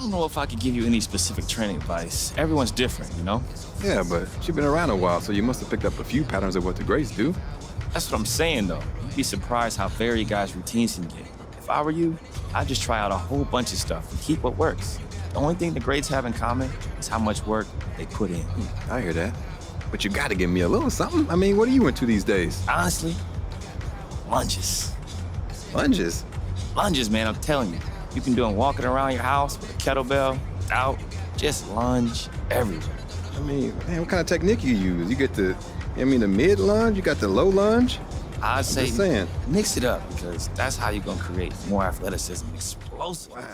don't know if I could give you any specific training advice. Everyone's different, you know? Yeah, but you've been around a while, so you must have picked up a few patterns of what the greats do. That's what I'm saying, though. You'd be surprised how varied guys' routines can get. If I were you, I'd just try out a whole bunch of stuff and keep what works. The only thing the greats have in common is how much work they put in. I hear that. But you gotta give me a little something. I mean, what are you into these days? Honestly, lunges. Lunges? Lunges, man, I'm telling you. You can do them walking around your house with a kettlebell, out, just lunge everywhere. I mean, man, what kind of technique you use? You get the mid lunge, you got the low lunge? I'd say Just saying. mix it up because that's how you're gonna create more athleticism, explosive. Wow.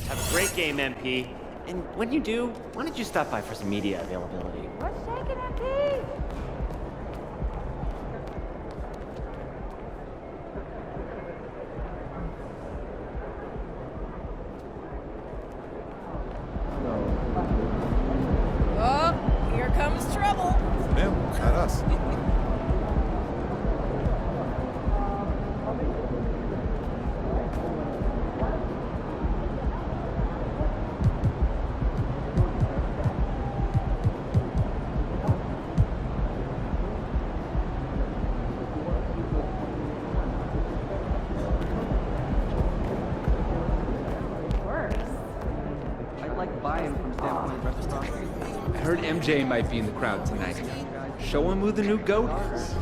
Have a great game, MP. And when you do, why don't you stop by for some media availability? What's shaking, MP? Oh, here comes trouble. Them, not us. I'd like buy-in from standpoint of reciprocity. I heard MJ might be in the crowd tonight. Show him who the new GOAT is.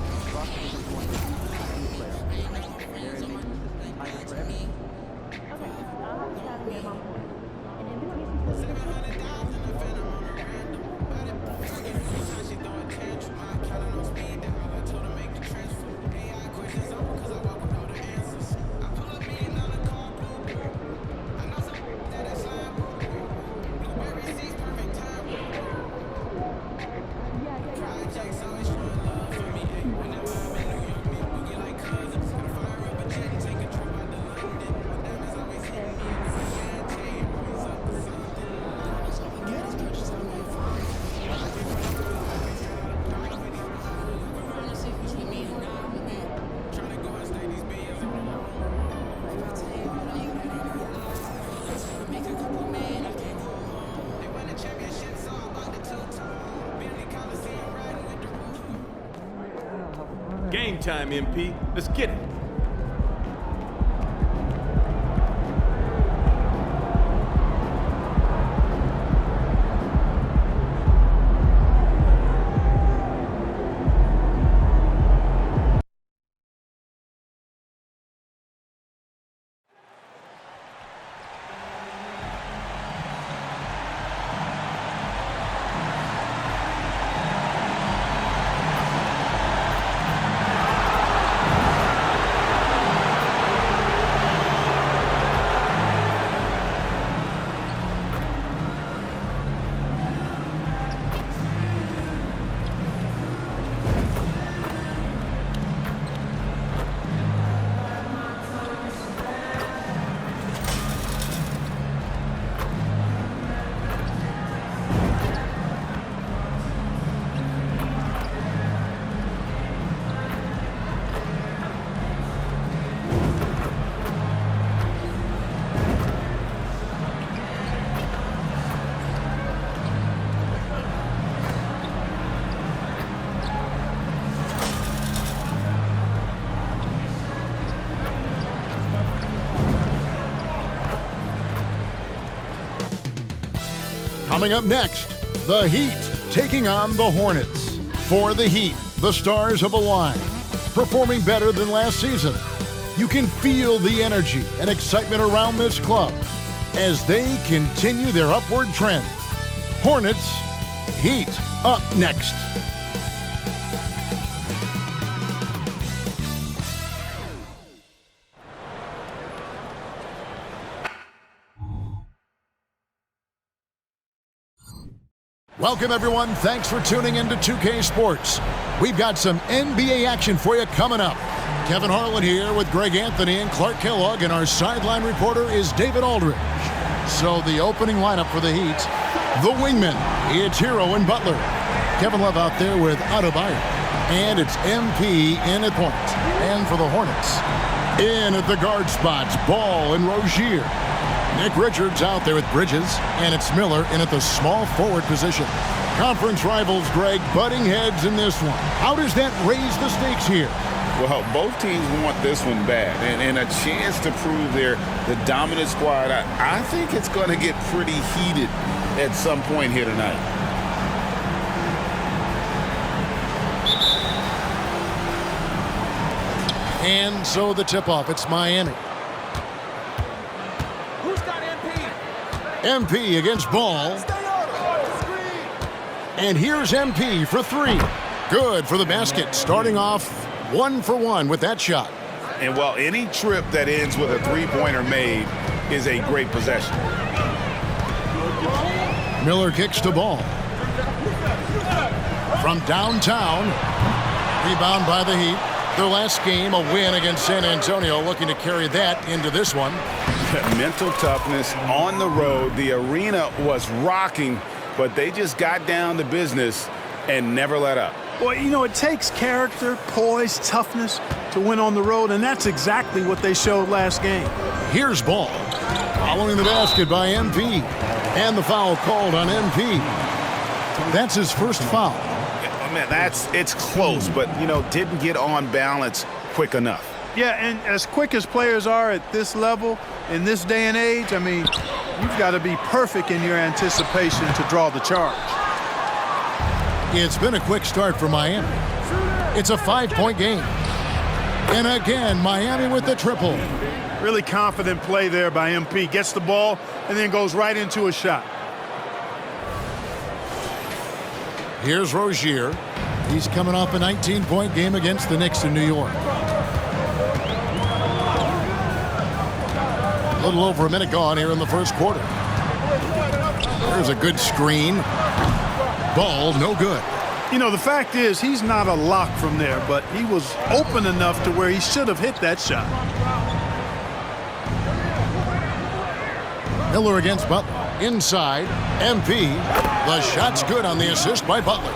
Game time, MP. Let's get it. Coming up next, the Heat taking on the Hornets. For the Heat, the stars have aligned, performing better than last season. You can feel the energy and excitement around this club as they continue their upward trend. Hornets, Heat, up next. Welcome, everyone. Thanks for tuning in to 2K Sports. We've got some NBA action for you coming up. Kevin Harlan here with Greg Anthony and Clark Kellogg, and our sideline reporter is David Aldridge. So the opening lineup for the Heat, the wingmen, it's Hero and Butler. Kevin Love out there with Adebayo. And it's MP in at point. And for the Hornets, in at the guard spots, Ball and Rozier. Nick Richards out there with Bridges, and it's Miller in at the small forward position. Conference rivals, Greg, butting heads in this one. How does that raise the stakes here? Well, both teams want this one bad, and a chance to prove they're the dominant squad. I think it's going to get pretty heated at some point here tonight. And so the tip-off, it's Miami. Who's got MP? MP against Ball. And here's MP for three. Good for the basket, starting off 1 for 1 with that shot. And, well, any trip that ends with a three-pointer made is a great possession. Miller kicks to Ball. From downtown, rebound by the Heat. Their last game, a win against San Antonio, looking to carry that into this one. Mental toughness on the road. The arena was rocking, but they just got down to business and never let up. Well, you know, it takes character, poise, toughness to win on the road, and that's exactly what they showed last game. Here's Ball. Following the basket by MP. And the foul called on MP. That's his first foul. Man, it's close, but, didn't get on balance quick enough. Yeah, and as quick as players are at this level, in this day and age, I mean, you've got to be perfect in your anticipation to draw the charge. It's been a quick start for Miami. It's a 5-point game. And again, Miami with the triple. Really confident play there by MP. Gets the ball and then goes right into a shot. Here's Rozier. He's coming off a 19-point game against the Knicks in New York. A little over a minute gone here in the first quarter. There's a good screen. Ball, no good. You know, the fact is he's not a lock from there, but he was open enough to where he should have hit that shot. Miller against Butler. Inside, MP. The shot's good on the assist by Butler.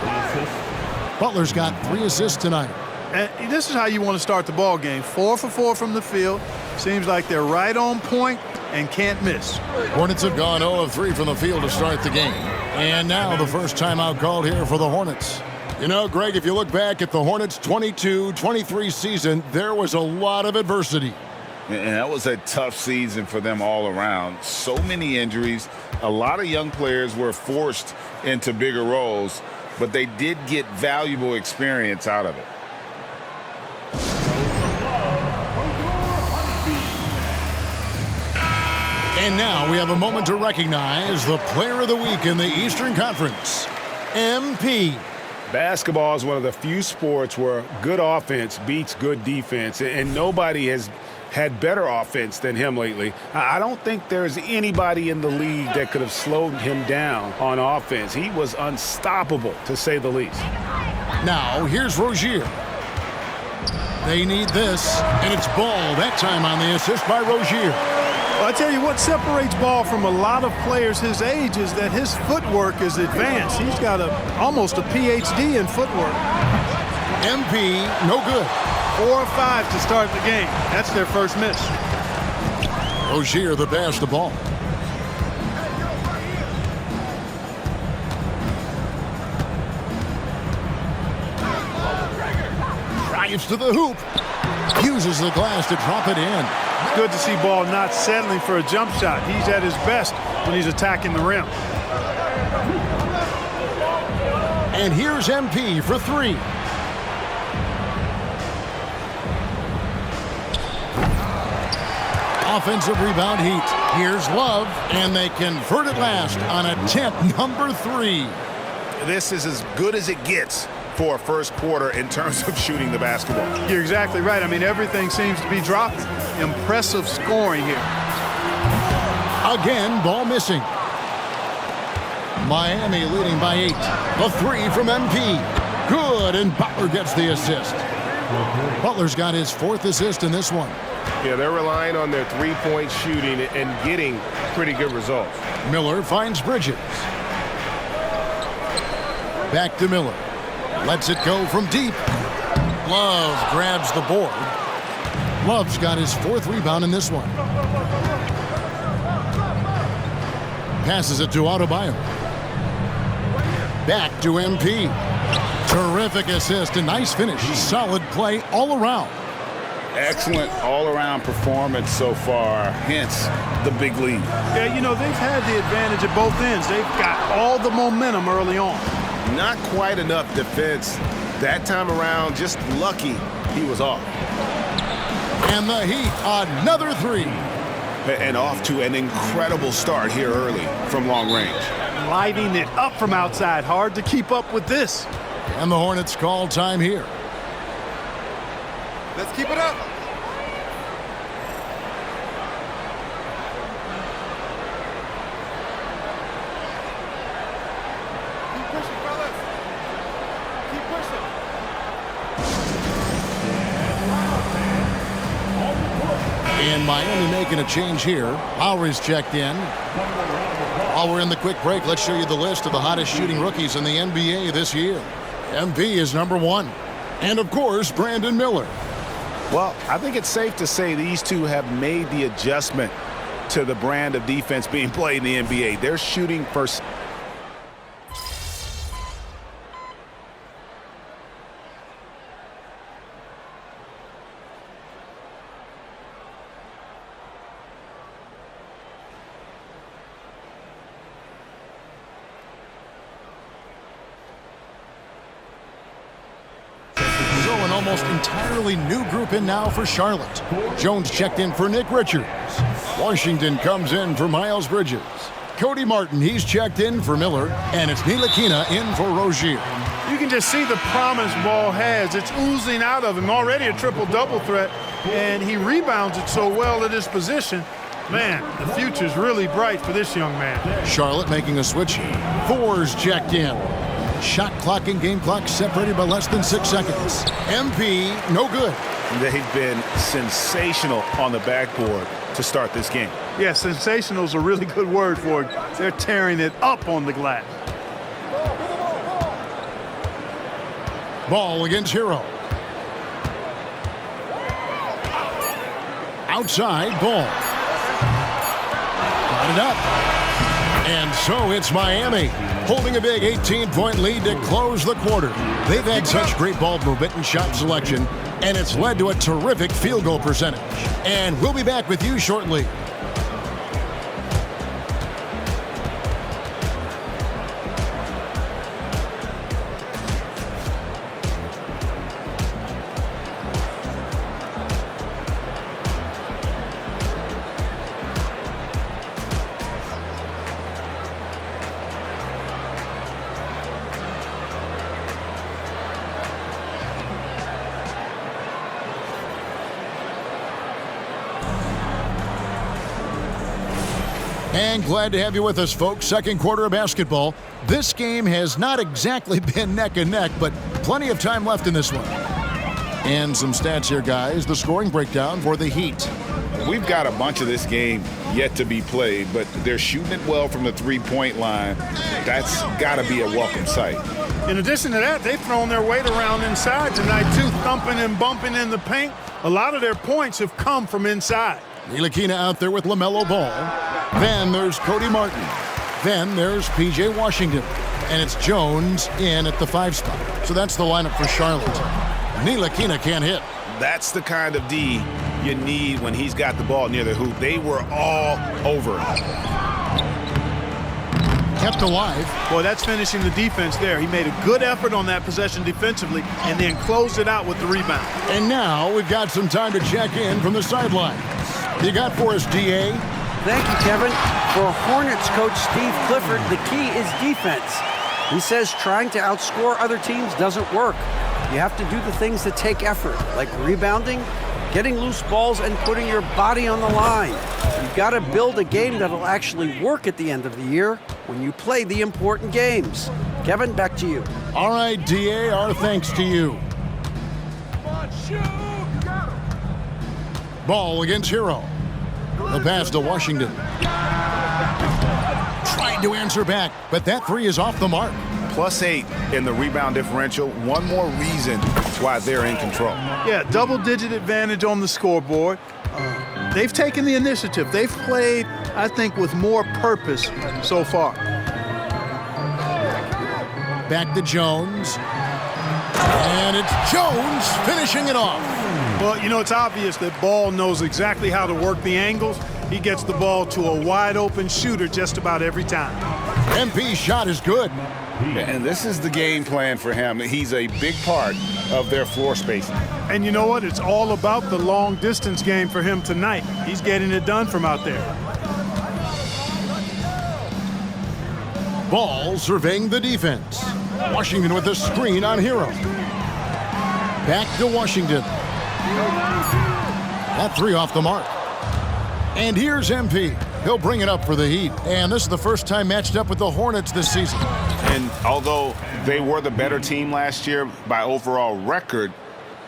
Butler's got 3 assists tonight. And this is how you want to start the ball game. 4 for 4 from the field. Seems like they're right on point and can't miss. Hornets have gone 0 of 3 from the field to start the game. And now the first timeout called here for the Hornets. You know, Greg, if you look back at the Hornets' 22-23 season, there was a lot of adversity. And that was a tough season for them all around. So many injuries. A lot of young players were forced into bigger roles, but they did get valuable experience out of it. And now we have a moment to recognize the Player of the Week in the Eastern Conference, MP. Basketball is one of the few sports where good offense beats good defense, and nobody has had better offense than him lately. I don't think there's anybody in the league that could have slowed him down on offense. He was unstoppable, to say the least. Now, here's Rozier. They need this, and it's Ball, that time on the assist by Rozier. Well, I tell you what separates Ball from a lot of players his age is that his footwork is advanced. He's got almost a PhD in footwork. MP, no good. 4 or 5 to start the game. That's their first miss. Rozier the pass the ball. Drives to the hoop. Uses the glass to drop it in. It's good to see Ball not settling for a jump shot. He's at his best when he's attacking the rim. And here's MP for 3. Offensive rebound Heat. Here's Love, and they convert it last on attempt number 3. This is as good as it gets for a first quarter in terms of shooting the basketball. You're exactly right. I mean, everything seems to be dropping. Impressive scoring here. Again, ball missing. Miami leading by 8. The 3 from MP. Good, and Butler gets the assist. Butler's got his 4th assist in this one. Yeah, they're relying on their three-point shooting and getting pretty good results. Miller finds Bridges. Back to Miller. Lets it go from deep. Love grabs the board. Love's got his 4th rebound in this one. Passes it to Adebayo. Back to MP. Terrific assist, a nice finish. Solid play all around. Excellent all-around performance so far, hence the big lead. Yeah, you know, they've had the advantage at both ends. They've got all the momentum early on. Not quite enough defense that time around. Just lucky he was off. And the Heat, another 3. And off to an incredible start here early from long range. Lighting it up from outside. Hard to keep up with this. And the Hornets call time here. Let's keep it up. Keep pushing, fellas. Keep pushing. And Miami making a change here. Lowry's checked in. While we're in the quick break, let's show you the list of the hottest shooting rookies in the NBA this year. MP is number 1. And, of course, Brandon Miller. Well, I think it's safe to say these two have made the adjustment to the brand of defense being played in the NBA. They're shooting for... Almost entirely new group in now for Charlotte. Jones checked in for Nick Richards. Washington comes in for Miles Bridges. Cody Martin, he's checked in for Miller. And it's Ntilikina in for Rozier. You can just see the promise Ball has. It's oozing out of him. Already a triple-double threat, and he rebounds it so well at his position. Man, the future's really bright for this young man. Charlotte making a switch. Fours checked in. Shot clock and game clock separated by less than 6 seconds. MP, no good. They've been sensational on the backboard to start this game. Yeah, sensational is a really good word for it. They're tearing it up on the glass. Ball against Hero. Outside, Ball. Got it up. And so it's Miami, holding a big 18-point lead to close the quarter. They've had such great ball movement and shot selection, and it's led to a terrific field goal percentage. And we'll be back with you shortly. And glad to have you with us, folks. Second quarter of basketball. This game has not exactly been neck and neck, but plenty of time left in this one. And some stats here, guys. The scoring breakdown for the Heat. We've got a bunch of this game yet to be played, but they're shooting it well from the three-point line. That's got to be a welcome sight. In addition to that, they've thrown their weight around inside tonight, too, thumping and bumping in the paint. A lot of their points have come from inside. Ntilikina out there with LaMelo Ball. Then there's Cody Martin. Then there's P.J. Washington. And it's Jones in at the 5 spot. So that's the lineup for Charlotte. Ntilikina can't hit. That's the kind of D you need when he's got the ball near the hoop. They were all over him. Kept alive. Boy, that's finishing the defense there. He made a good effort on that possession defensively and then closed it out with the rebound. And now we've got some time to check in from the sidelines. You got for us, D.A.? Thank you, Kevin. For Hornets coach Steve Clifford, the key is defense. He says trying to outscore other teams doesn't work. You have to do the things that take effort, like rebounding, getting loose balls, and putting your body on the line. You've got to build a game that'll actually work at the end of the year when you play the important games. Kevin, back to you. All right, D.A., our thanks to you. Ball against Hero. The pass to Washington. Trying to answer back, but that three is off the mark. +8 in the rebound differential. One more reason why they're in control. Yeah, double-digit advantage on the scoreboard. They've taken the initiative. They've played, I think, with more purpose so far. Back to Jones. And it's Jones finishing it off. Well, you know, it's obvious that Ball knows exactly how to work the angles. He gets the ball to a wide-open shooter just about every time. MP's shot is good. And this is the game plan for him. He's a big part of their floor spacing. And you know what? It's all about the long-distance game for him tonight. He's getting it done from out there. Ball surveying the defense. Washington with a screen on Hero. Back to Washington. That three off the mark. And here's MP. He'll bring it up for the Heat. And this is the first time matched up with the Hornets this season. And although they were the better team last year by overall record,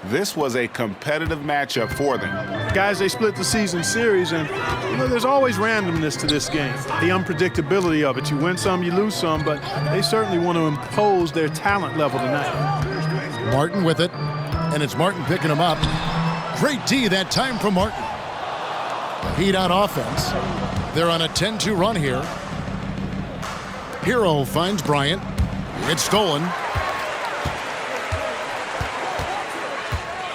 this was a competitive matchup for them. Guys, they split the season series, and you know, there's always randomness to this game. The unpredictability of it. You win some, you lose some, but they certainly want to impose their talent level tonight. Martin with it, and it's Martin picking him up. Great D that time from Martin. Heat on offense. They're on a 10-2 run here. Hero finds Bryant. It's stolen.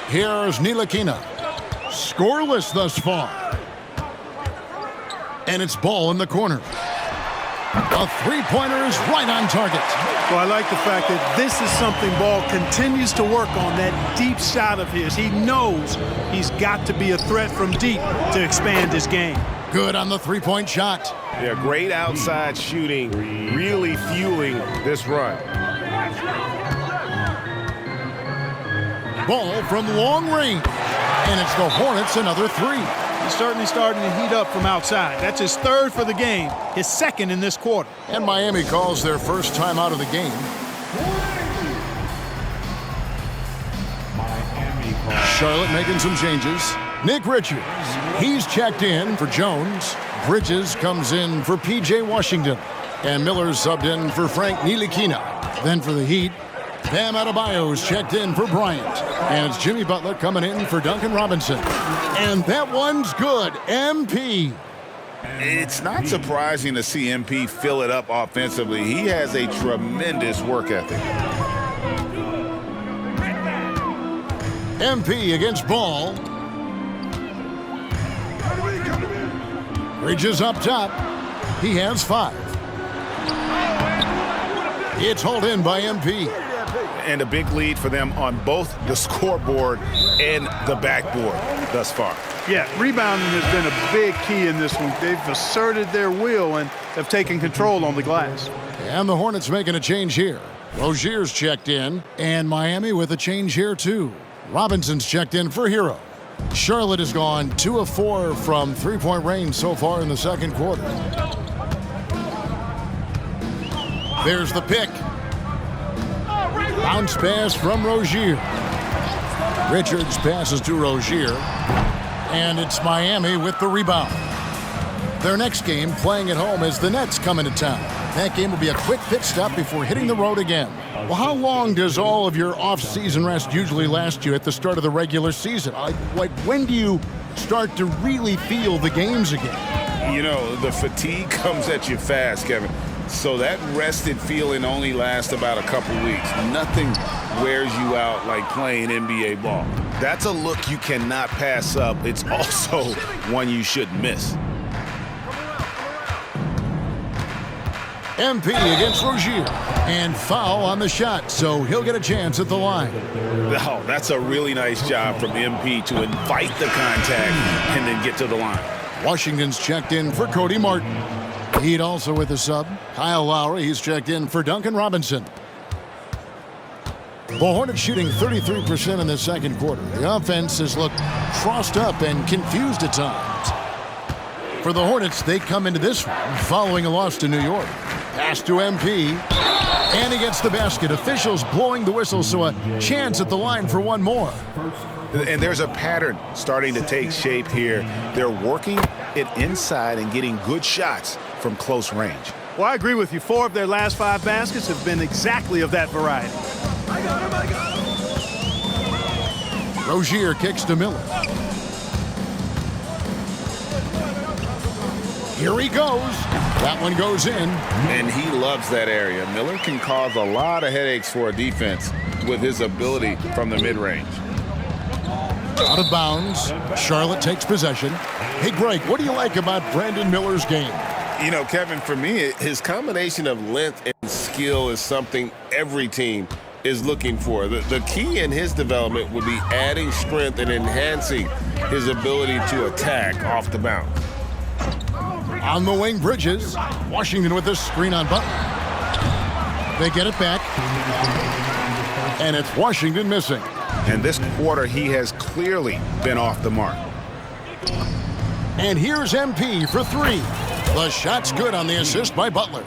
Here's Ntilikina. Scoreless thus far. And it's Ball in the corner. A three-pointer is right on target. Well, I like the fact that this is something Ball continues to work on, that deep shot of his. He knows he's got to be a threat from deep to expand his game. Good on the three-point shot. Yeah, great outside shooting, really fueling this run. Ball from long range. And it's the Hornets another three. He's certainly starting to heat up from outside. That's his third for the game, his second in this quarter. And Miami calls their first time out of the game. Charlotte making some changes. Nick Richards, he's checked in for Jones. Bridges comes in for P.J. Washington. And Miller's subbed in for Frank Ntilikina. Then for the Heat, Bam Adebayo's checked in for Bryant. And it's Jimmy Butler coming in for Duncan Robinson. And that one's good. MP. It's not surprising to see MP fill it up offensively. He has a tremendous work ethic. MP against Ball. Reaches up top. He has 5. It's hauled in by MP. And a big lead for them on both the scoreboard and the backboard thus far. Yeah, rebounding has been a big key in this one. They've asserted their will and have taken control on the glass. And the Hornets making a change here. Rozier's checked in, and Miami with a change here too. Robinson's checked in for Hero. Charlotte has gone 2 of 4 from three-point range so far in the second quarter. There's the pick. Bounce pass from Rozier. Richards passes to Rozier. And it's Miami with the rebound. Their next game, playing at home, as the Nets come into town. That game will be a quick pit stop before hitting the road again. Well, how long does all of your off-season rest usually last you at the start of the regular season? Like when do you start to really feel the games again? You know, the fatigue comes at you fast, Kevin. So that rested feeling only lasts about a couple weeks. Nothing wears you out like playing NBA ball. That's a look you cannot pass up. It's also one you shouldn't miss. MP against Rozier. And foul on the shot, so he'll get a chance at the line. Oh, that's a really nice job from MP to invite the contact and then get to the line. Washington's checked in for Cody Martin. Heat also with a sub. Kyle Lowry, he's checked in for Duncan Robinson. The Hornets shooting 33% in the second quarter. The offense has looked crossed up and confused at times. For the Hornets, they come into this one following a loss to New York. Pass to MP. And he gets the basket. Officials blowing the whistle, so a chance at the line for one more. And there's a pattern starting to take shape here. They're working it inside and getting good shots from close range. Well, I agree with you. 4 of their last 5 baskets have been exactly of that variety. Rozier kicks to Miller. Here he goes. That one goes in. And he loves that area. Miller can cause a lot of headaches for a defense with his ability from the mid-range. Out of bounds. Charlotte takes possession. Hey, Greg, what do you like about Brandon Miller's game? You know, Kevin, for me, his combination of length and skill is something every team is looking for. The key in his development would be adding strength and enhancing his ability to attack off the bounce. On the wing, Bridges. Washington with this screen on Butler. They get it back. And it's Washington missing. And this quarter, he has clearly been off the mark. And here's MP for 3. The shot's good on the assist by Butler.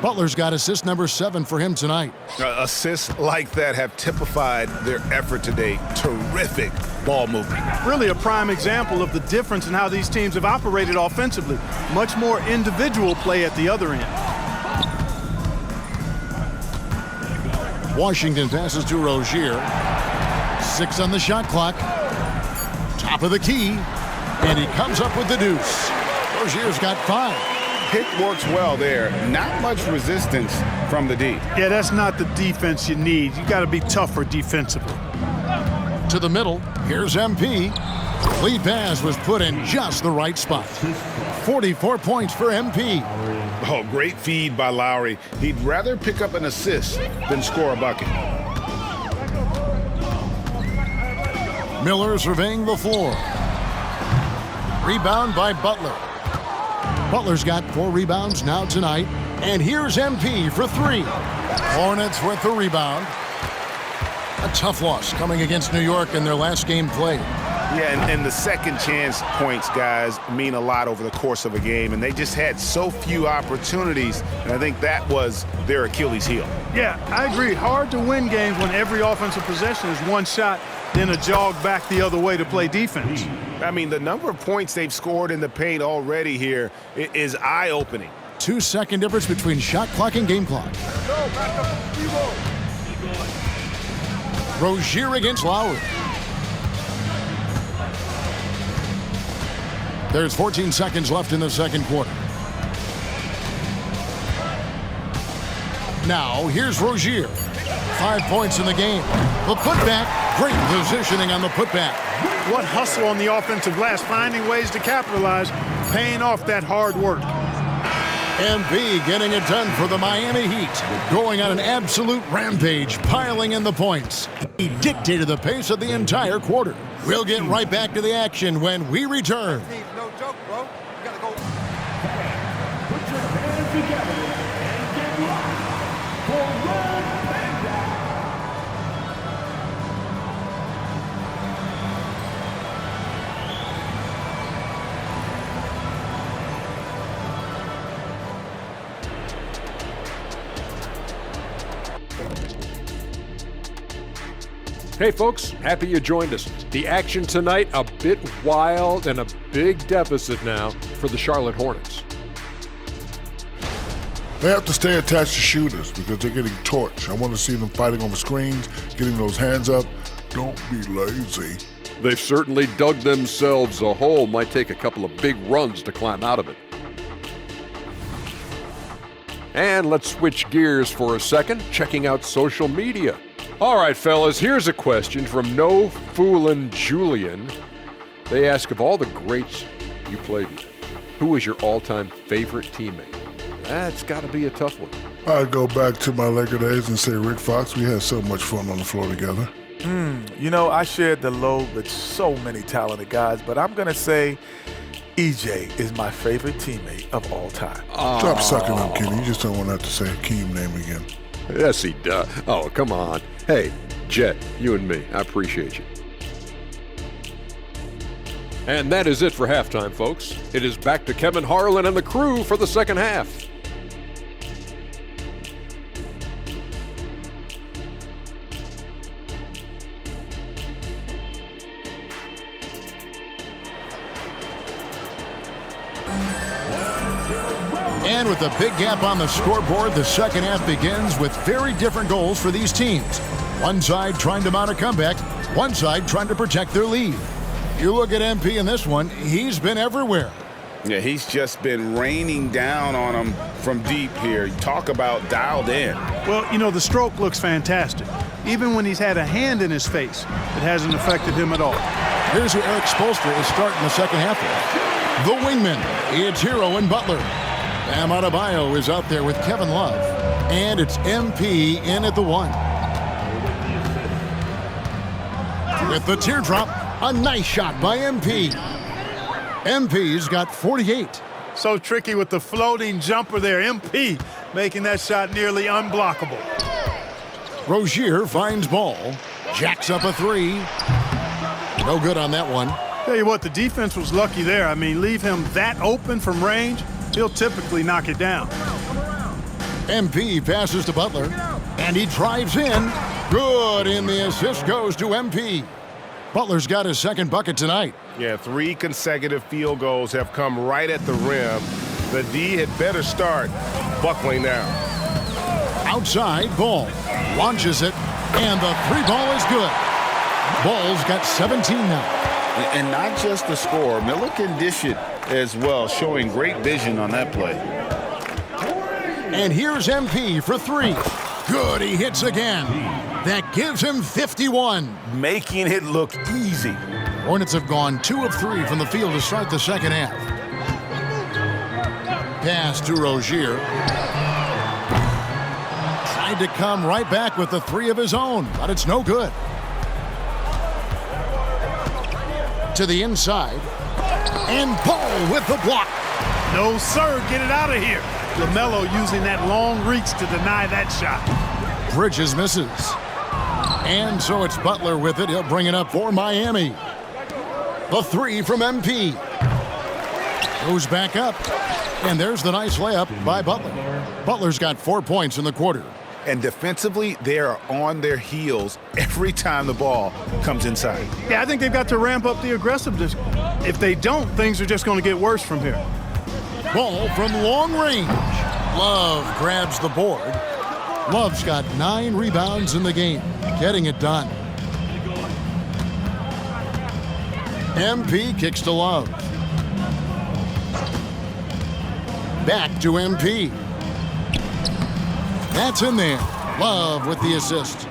Butler's got assist number 7 for him tonight. Assists like that have typified their effort today. Terrific ball movement. Really a prime example of the difference in how these teams have operated offensively. Much more individual play at the other end. Washington passes to Rozier. 6 on the shot clock. Top of the key. And he comes up with the deuce. Rozier's got 5. Pick works well there. Not much resistance from the D. Yeah, that's not the defense you need. You got to be tougher defensively. To the middle. Here's MP. Lead pass was put in just the right spot. 44 points for MP. Oh, great feed by Lowry. He'd rather pick up an assist than score a bucket. Miller surveying the floor. Rebound by Butler. Butler's got 4 rebounds now tonight. And here's MP for 3. Hornets with the rebound. A tough loss coming against New York in their last game played. Yeah, and the second chance points, guys, mean a lot over the course of a game. And they just had so few opportunities. And I think that was their Achilles heel. Yeah, I agree. Hard to win games when every offensive possession is one shot, then a jog back the other way to play defense. I mean, the number of points they've scored in the paint already here is eye-opening. 2-second difference between shot clock and game clock. Rozier against Lowry. There's 14 seconds left in the second quarter. Now, here's Rozier. 5 points in the game. The putback, great positioning on the putback. What hustle on the offensive glass, finding ways to capitalize, paying off that hard work. MP getting it done for the Miami Heat, going on an absolute rampage, piling in the points. He dictated the pace of the entire quarter. We'll get right back to the action when we return. No joke, bro. You gotta go. Put your hands together and get locked for Red Panda. Hey folks, happy you joined us. The action tonight, a bit wild and a big deficit now for the Charlotte Hornets. They have to stay attached to shooters because they're getting torched. I want to see them fighting on the screens, getting those hands up. Don't be lazy. They've certainly dug themselves a hole. Might take a couple of big runs to climb out of it. And let's switch gears for a second, checking out social media. All right, fellas, here's a question from No Foolin' Julian. They ask, of all the greats you played with, who was your all-time favorite teammate? That's got to be a tough one. I'd go back to my Laker days and say Rick Fox. We had so much fun on the floor together. You know, I shared the load with so many talented guys, but I'm going to say EJ is my favorite teammate of all time. Stop sucking up, Kenny. You just don't want to have to say Akeem's name again. Yes, he does. Oh, come on. Hey, Jet, you and me, I appreciate you. And that is it for halftime, folks. It is back to Kevin Harlan and the crew for the second half. And with a big gap on the scoreboard, the second half begins with very different goals for these teams. One side trying to mount a comeback, one side trying to protect their lead. You look at MP in this one, he's been everywhere. Yeah, he's just been raining down on him from deep here. Talk about dialed in. Well, you know, the stroke looks fantastic. Even when he's had a hand in his face, it hasn't affected him at all. Here's who Eric Spoelstra is starting the second half with. The wingman, it's Hero and Butler. Bam Adebayo is out there with Kevin Love. And it's MP in at the 1. With the teardrop, a nice shot by MP. MP's got 48. So tricky with the floating jumper there. MP making that shot nearly unblockable. Rozier finds Ball. Jacks up a 3. No good on that one. Tell you what, the defense was lucky there. I mean, leave him that open from range, he'll typically knock it down. MP passes to Butler, and he drives in. Good, and the assist goes to MP. Butler's got his second bucket tonight. Yeah, 3 consecutive field goals have come right at the rim. The D had better start buckling now. Outside, Ball launches it, and the 3 ball is good. Ball's got 17 now. And not just the score, Miller can dish it as well, showing great vision on that play. And here's MP for 3. Good, he hits again. That gives him 51. Making it look easy. Hornets have gone 2 of 3 from the field to start the second half. Pass to Rozier. Tried to come right back with the 3 of his own, but it's no good. To the inside. And Paul with the block. No, sir. Get it out of here. LaMelo using that long reach to deny that shot. Bridges misses. And so it's Butler with it. He'll bring it up for Miami. The 3 from MP. Goes back up. And there's the nice layup by Butler. Butler's got 4 points in the quarter. And defensively, they are on their heels every time the ball comes inside. Yeah, I think they've got to ramp up the aggressiveness. If they don't, things are just going to get worse from here. Ball from long range. Love grabs the board. Love's got 9 rebounds in the game, getting it done. MP kicks to Love. Back to MP. That's in there. Love with the assist.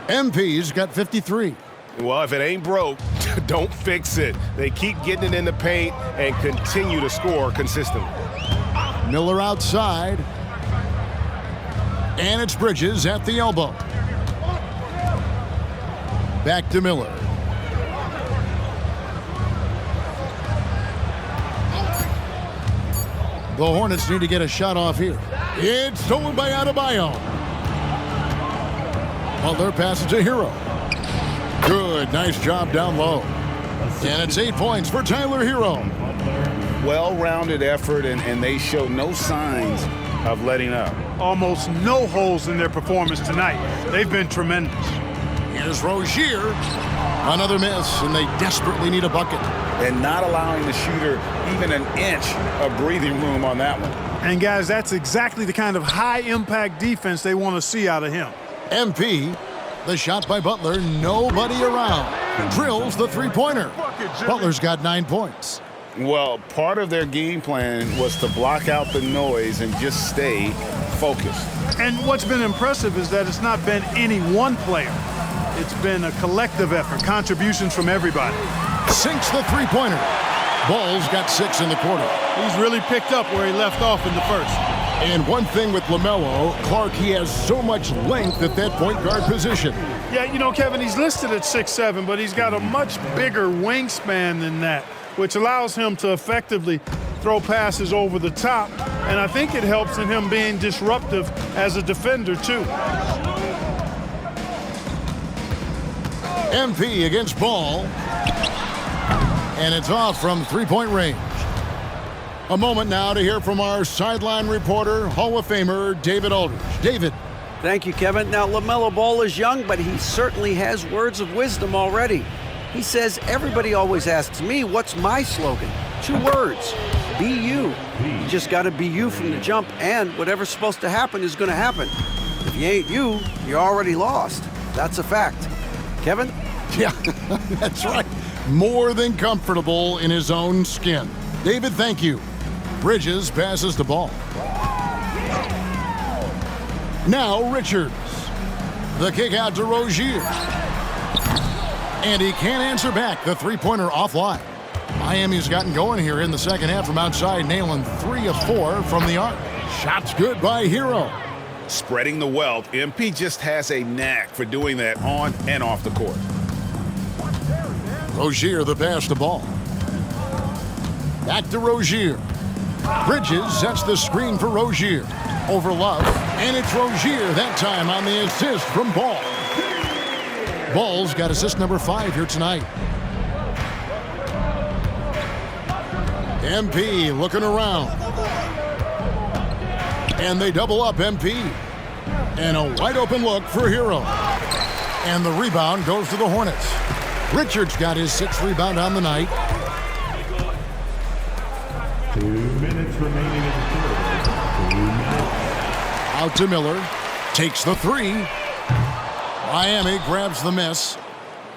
MP's got 53. Well, if it ain't broke, don't fix it. They keep getting it in the paint and continue to score consistently. Miller outside. And it's Bridges at the elbow. Back to Miller. The Hornets need to get a shot off here. It's stolen by Adebayo. Butler passes to Hero. Good, nice job down low. And it's 8 points for Tyler Hero. Well-rounded effort, and they show no signs of letting up. Almost no holes in their performance tonight. They've been tremendous. Here's Rozier. Another miss, and they desperately need a bucket. And not allowing the shooter even an inch of breathing room on that one. And guys, that's exactly the kind of high-impact defense they want to see out of him. MP, the shot by Butler, nobody around. Drills the 3-pointer. Butler's got 9 points. Well, part of their game plan was to block out the noise and just stay focused. And what's been impressive is that it's not been any one player. It's been a collective effort, contributions from everybody. Sinks the 3-pointer. Ball's got 6 in the quarter. He's really picked up where he left off in the first. And one thing with LaMelo, Clark, he has so much length at that point guard position. Yeah, you know, Kevin, he's listed at 6'7", but he's got a much bigger wingspan than that, which allows him to effectively throw passes over the top. And I think it helps in him being disruptive as a defender, too. MP against Ball. And it's off from 3-point range. A moment now to hear from our sideline reporter, Hall of Famer David Aldridge. David. Thank you, Kevin. Now, LaMelo Ball is young, but he certainly has words of wisdom already. He says, everybody always asks me, what's my slogan? 2 words. be you. You just got to be you from the jump, and whatever's supposed to happen is going to happen. If you ain't you, you're already lost. That's a fact. Kevin? Yeah, that's right. More than comfortable in his own skin. David, thank you. Bridges passes the ball. Now Richards. The kick out to Rozier. And he can't answer back. The three-pointer offline. Miami's gotten going here in the second half from outside, nailing 3 of 4 from the arc. Shots good by Hero. Spreading the wealth, MP just has a knack for doing that on and off the court. Rozier the pass the ball. Back to Rozier. Bridges sets the screen for Rozier. Over Love, and it's Rozier that time on the assist from Ball. Ball's got assist number 5 here tonight. MP looking around. And they double up MP. And a wide open look for Hero. And the rebound goes to the Hornets. Richards got his 6th rebound on the night. 2 minutes remaining in the third. 2 minutes. Out to Miller. Takes the 3. Miami grabs the miss.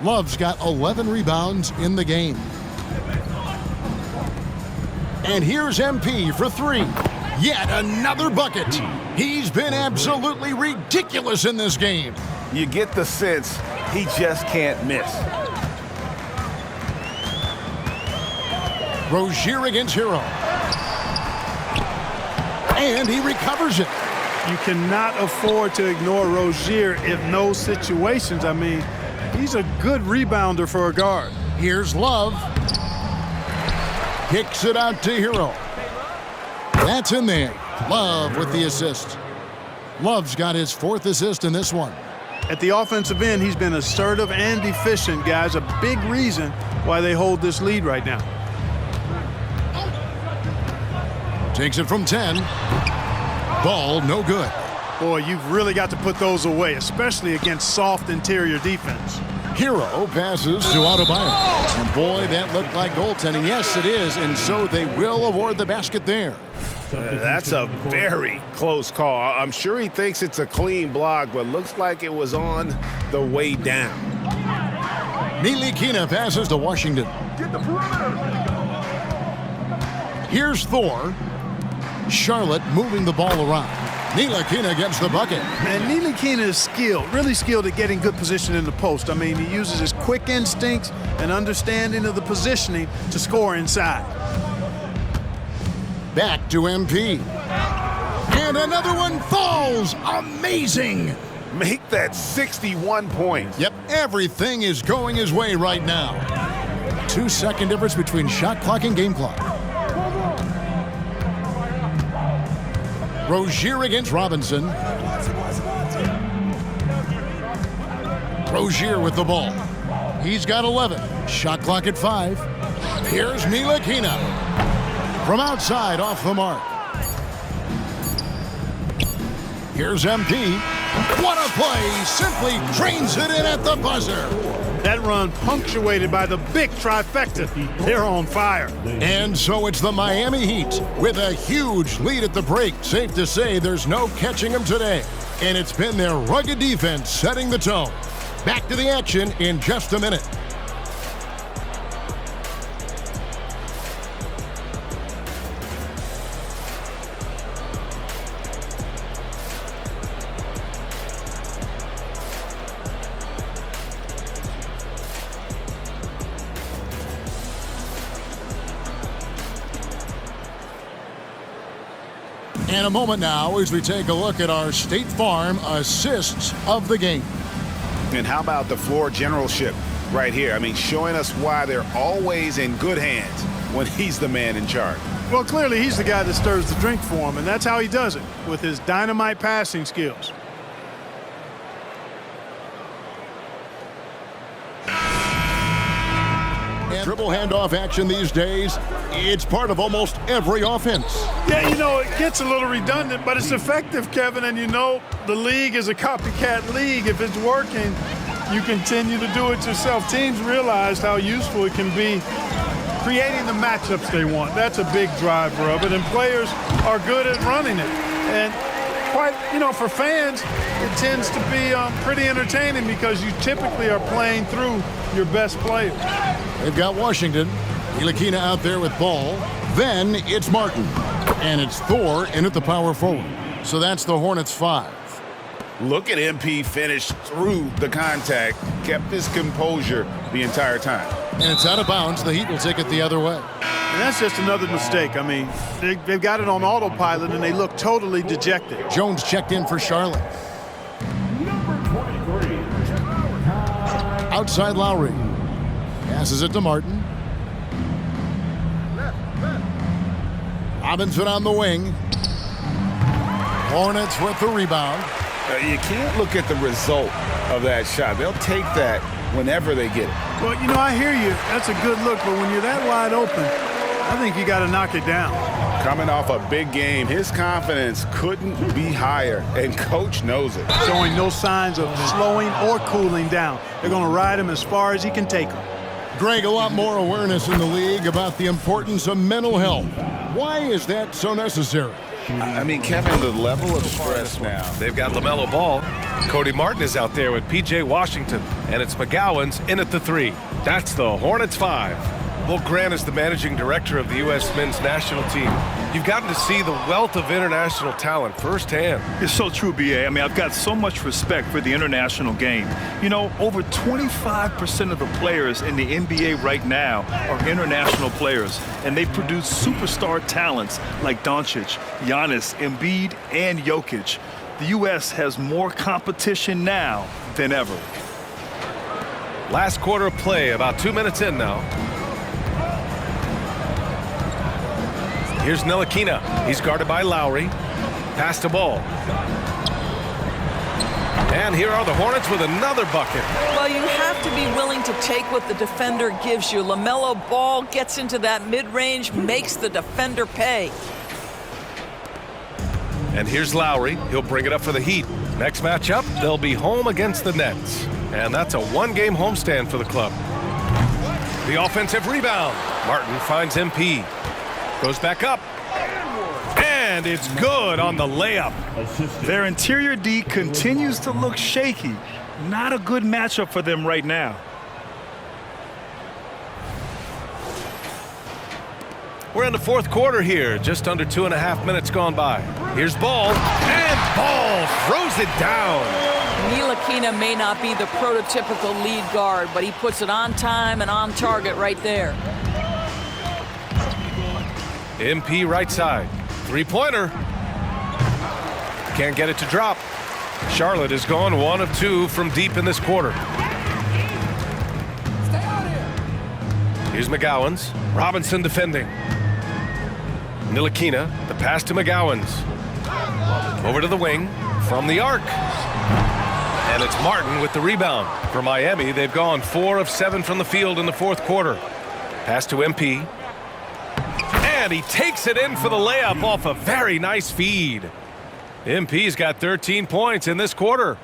Love's got 11 rebounds in the game. And here's MP for 3. Yet another bucket. He's been absolutely ridiculous in this game. You get the sense he just can't miss. Rozier against Hero. And he recovers it. You cannot afford to ignore Rozier in those situations. I mean, he's a good rebounder for a guard. Here's Love. Kicks it out to Hero. That's in there. Love with the assist. Love's got his 4th assist in this one. At the offensive end, he's been assertive and efficient, guys. A big reason why they hold this lead right now. Takes it from 10. Ball no good. Boy, you've really got to put those away, especially against soft interior defense. Hero passes to Adebayo. And boy, that looked like goaltending. Yes, it is, and so they will award the basket there. That's a very close call. I'm sure he thinks it's a clean block, but looks like it was on the way down. Ntilikina passes to Washington. Here's Thor. Charlotte moving the ball around. Ntilikina gets the bucket. And Ntilikina is skilled, really skilled at getting good position in the post. I mean, he uses his quick instincts and understanding of the positioning to score inside. Back to MP. And another one falls. Amazing. Make that 61 points. Yep, everything is going his way right now. 2-second difference between shot clock and game clock. Rozier against Robinson. Rozier with the ball. He's got 11. Shot clock at 5. Here's Ntilikina. From outside, off the mark. Here's MP. What a play! Simply drains it in at the buzzer. That run punctuated by the big trifecta. They're on fire. And so it's the Miami Heat with a huge lead at the break. Safe to say there's no catching them today. And it's been their rugged defense setting the tone. Back to the action in just a minute. And a moment now as we take a look at our State Farm assists of the game. And how about the floor generalship right here? I mean, showing us why they're always in good hands when he's the man in charge. Well, clearly he's the guy that stirs the drink for him, and that's how he does it, with his dynamite passing skills. Dribble handoff action these days, it's part of almost every offense. Yeah, you know, it gets a little redundant, but it's effective, Kevin, and you know the league is a copycat league. If it's working, you continue to do it yourself. Teams realized how useful it can be creating the matchups they want. That's a big driver of it, and players are good at running it. And quite, for fans, it tends to be pretty entertaining because you typically are playing through your best players. They've got Washington. Ntilikina out there with ball. Then it's Martin. And it's Thor in at the power forward. So that's the Hornets 5. Look at MP finish through the contact, kept his composure the entire time. And it's out of bounds. The Heat will take it the other way. And that's just another mistake. I mean, they've got it on autopilot, and they look totally dejected. Jones checked in for Charlotte. Outside Lowry. Passes it to Martin. Robinson on the wing. Hornets with the rebound. You can't look at the result of that shot. They'll take that whenever they get it. Well, I hear you. That's a good look, but when you're that wide open, I think you got to knock it down. Coming off a big game, his confidence couldn't be higher, and Coach knows it. Showing no signs of slowing or cooling down. They're going to ride him as far as he can take him. Greg, a lot more awareness in the league about the importance of mental health. Why is that so necessary? I mean, Kevin, the level of stress now. They've got LaMelo Ball. Cody Martin is out there with P.J. Washington. And it's McGowan's in at the 3. That's the Hornets 5. Will Grant is the managing director of the U.S. men's national team. You've gotten to see the wealth of international talent firsthand. It's so true, B.A. I mean, I've got so much respect for the international game. Over 25% of the players in the NBA right now are international players, and they produce superstar talents like Doncic, Giannis, Embiid, and Jokic. The U.S. has more competition now than ever. Last quarter of play, about 2 minutes in now. Here's Ntilikina. He's guarded by Lowry. Pass to Ball. And here are the Hornets with another bucket. Well, you have to be willing to take what the defender gives you. LaMelo Ball gets into that mid-range, makes the defender pay. And here's Lowry. He'll bring it up for the Heat. Next matchup, they'll be home against the Nets. And that's a one-game homestand for the club. The offensive rebound. Martin finds MP. Goes back up. And it's good on the layup. Their interior D continues to look shaky. Not a good matchup for them right now. We're in the fourth quarter here. Just under 2.5 minutes gone by. Here's Ball. And Ball throws it down. Ntilikina may not be the prototypical lead guard, but he puts it on time and on target right there. MP right side. Three-pointer. Can't get it to drop. Charlotte has gone 1 of 2 from deep in this quarter. Here's McGowan's. Robinson defending. Ntilikina, the pass to McGowan's. Over to the wing, from the arc. And it's Martin with the rebound. For Miami, they've gone 4 of 7 from the field in the fourth quarter. Pass to MP. And he takes it in for the layup off a very nice feed. MP's got 13 points in this quarter.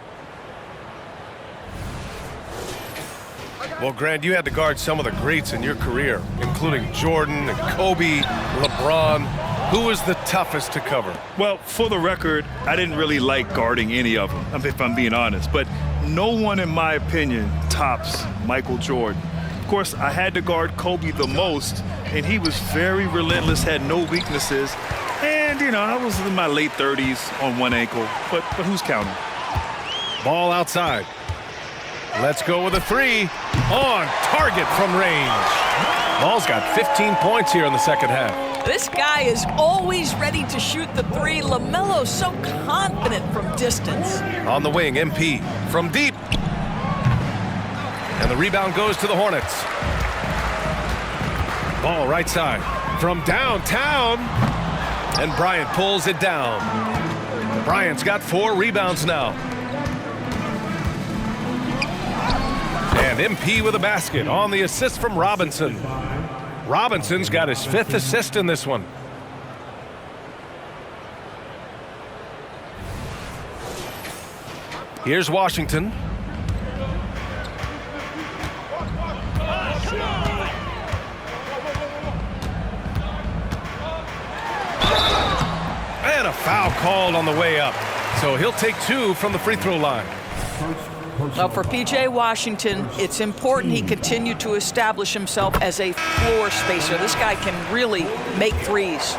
Well, Grant, you had to guard some of the greats in your career, including Jordan and Kobe, LeBron. Who was the toughest to cover? Well, for the record, I didn't really like guarding any of them, if I'm being honest. But no one, in my opinion, tops Michael Jordan. Of course, I had to guard Kobe the most, and he was very relentless, had no weaknesses. And, I was in my late 30s on one ankle, but who's counting? Ball outside. Let's go with a 3. On target from range. Ball's got 15 points here in the second half. This guy is always ready to shoot the 3. LaMelo's so confident from distance. On the wing, MP from deep. And the rebound goes to the Hornets. Ball right side from downtown. And Bryant pulls it down. Bryant's got 4 rebounds now. And MP with a basket on the assist from Robinson. Robinson's got his 5th assist in this one. Here's Washington. called on the way up. So he'll take 2 from the free throw line. Well, for P.J. Washington, it's important he continue to establish himself as a floor spacer. This guy can really make threes.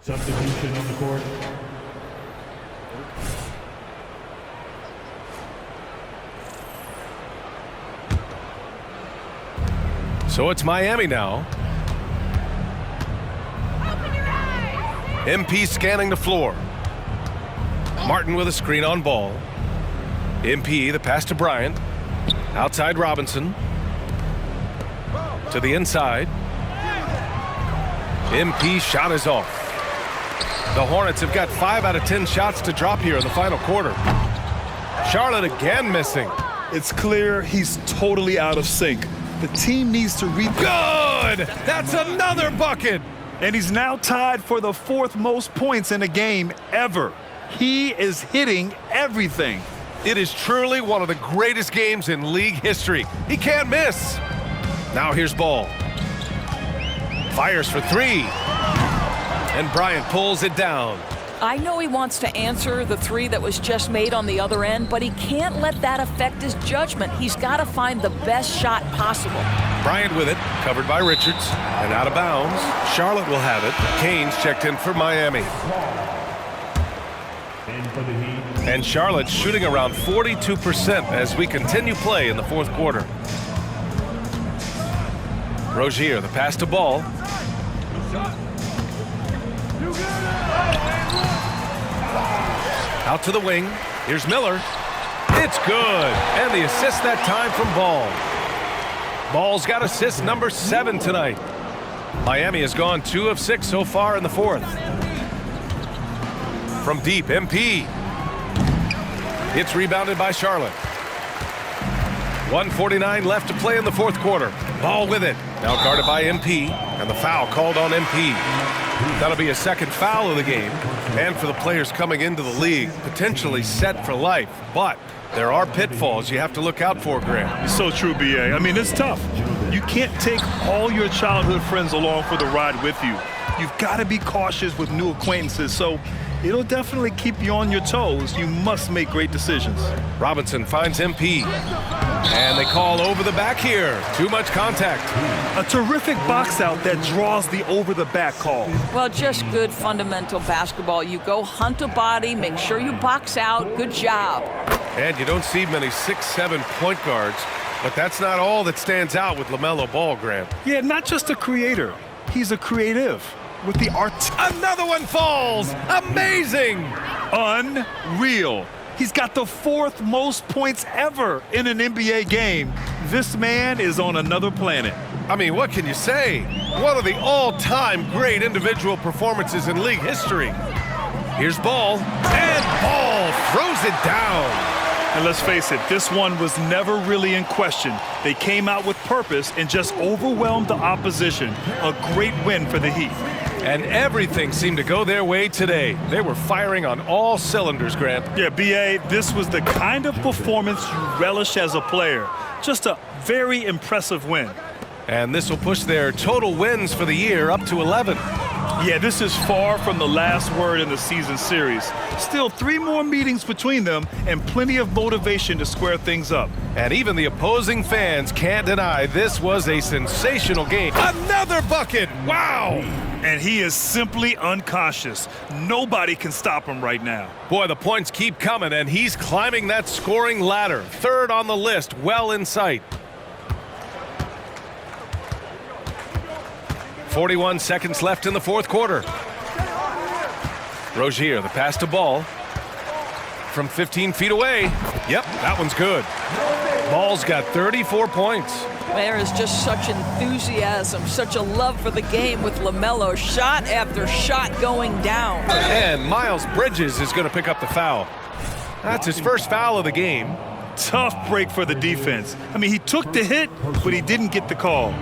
Substitution on the court. So it's Miami now. MP scanning the floor. Martin with a screen on ball. MP, the pass to Bryant. Outside Robinson. To the inside. MP shot is off. The Hornets have got 5 out of 10 shots to drop here in the final quarter. Charlotte again missing. It's clear he's totally out of sync. The team needs to Good! That's another bucket! And he's now tied for the 4th most points in a game ever. He is hitting everything. It is truly one of the greatest games in league history. He can't miss. Now here's Ball. Fires for 3. And Bryant pulls it down. I know he wants to answer the 3 that was just made on the other end, but he can't let that affect his judgment. He's got to find the best shot possible. Bryant with it, covered by Richards, and out of bounds. Charlotte will have it. Kane's checked in for Miami. And Charlotte shooting around 42% as we continue play in the 4th quarter. Rozier, the pass to Ball. Out to the wing. Here's Miller. It's good. And the assist that time from Ball. Ball's got assist number 7 tonight. Miami has gone 2 of 6 so far in the 4th. From deep, MP. It's rebounded by Charlotte. 1:49 left to play in the 4th quarter. Ball with it. Now guarded by MP. And the foul called on MP. That'll be a 2nd foul of the game. And for the players coming into the league, potentially set for life. But there are pitfalls you have to look out for, Grant. It's so true, B.A. I mean, it's tough. You can't take all your childhood friends along for the ride with you. You've got to be cautious with new acquaintances, so it'll definitely keep you on your toes. You must make great decisions. Robinson finds MP. And they call over the back here. Too much contact. A terrific box out that draws the over the back call. Well, just good fundamental basketball. You go hunt a body, make sure you box out. Good job. And you don't see many 6'7" point guards, but that's not all that stands out with LaMelo Ball, Grant. Yeah, not just a creator. He's a creative with the art. Another one falls. Amazing. Unreal. He's got the 4th most points ever in an NBA game. This man is on another planet. I mean, what can you say? One of the all-time great individual performances in league history. Here's Ball, and Ball throws it down. And let's face it, this one was never really in question. They came out with purpose and just overwhelmed the opposition. A great win for the Heat. And everything seemed to go their way today. They were firing on all cylinders, Grant. Yeah, B.A., this was the kind of performance you relish as a player. Just a very impressive win. And this will push their total wins for the year up to 11. Yeah, this is far from the last word in the season series. Still 3 more meetings between them and plenty of motivation to square things up. And even the opposing fans can't deny this was a sensational game. Another bucket! Wow! And he is simply unconscious. Nobody can stop him right now. Boy, the points keep coming, and he's climbing that scoring ladder. 3rd on the list, well in sight. 41 seconds left in the 4th quarter. Rozier, the pass to Ball. From 15 feet away. Yep, that one's good. Ball's got 34 points. There is just such enthusiasm, such a love for the game with LaMelo. Shot after shot going down. And Miles Bridges is going to pick up the foul. That's his 1st foul of the game. Tough break for the defense. I mean, he took the hit, but he didn't get the call.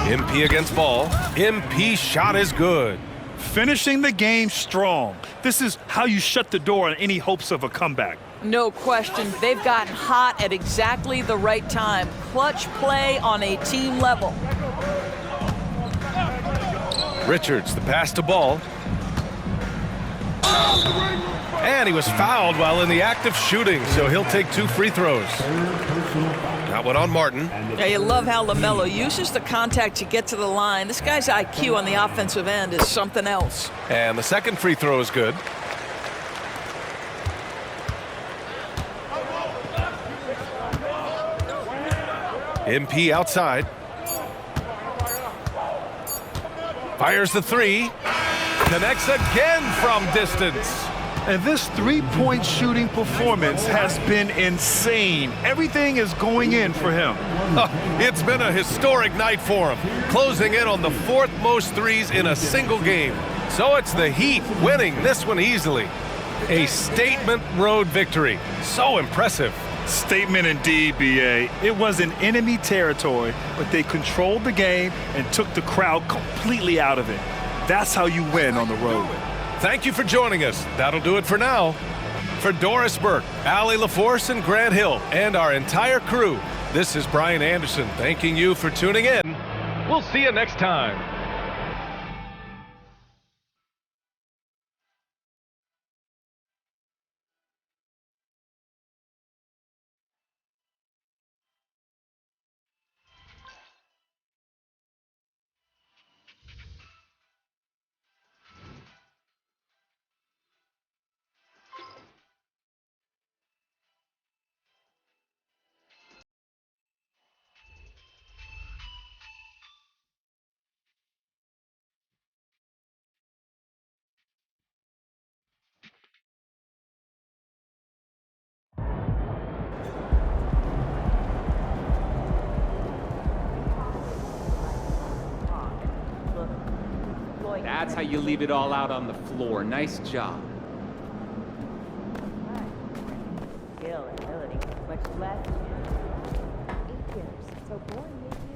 MP against Ball. MP shot is good. Finishing the game strong. This is how you shut the door on any hopes of a comeback. No question. They've gotten hot at exactly the right time. Clutch play on a team level. Richards, the pass to Ball. And he was fouled while in the act of shooting, so he'll take 2 free throws. Got one on Martin. Yeah, you love how LaMelo uses the contact to get to the line. This guy's IQ on the offensive end is something else. And the second free throw is good. MP outside. Fires the 3. Connects again from distance. And this three-point shooting performance has been insane. Everything is going in for him. It's been a historic night for him, closing in on the 4th most threes in a single game. So it's the Heat winning this one easily. A statement road victory. So impressive. Statement indeed, B.A. It was in enemy territory, but they controlled the game and took the crowd completely out of it. That's how you win on the road. Thank you for joining us. That'll do it for now. For Doris Burke, Allie LaForce, and Grant Hill, and our entire crew, this is Brian Anderson thanking you for tuning in. We'll see you next time. That's how you leave it all out on the floor. Nice job. Skill and ability, much less. 8 years. So boring, maybe.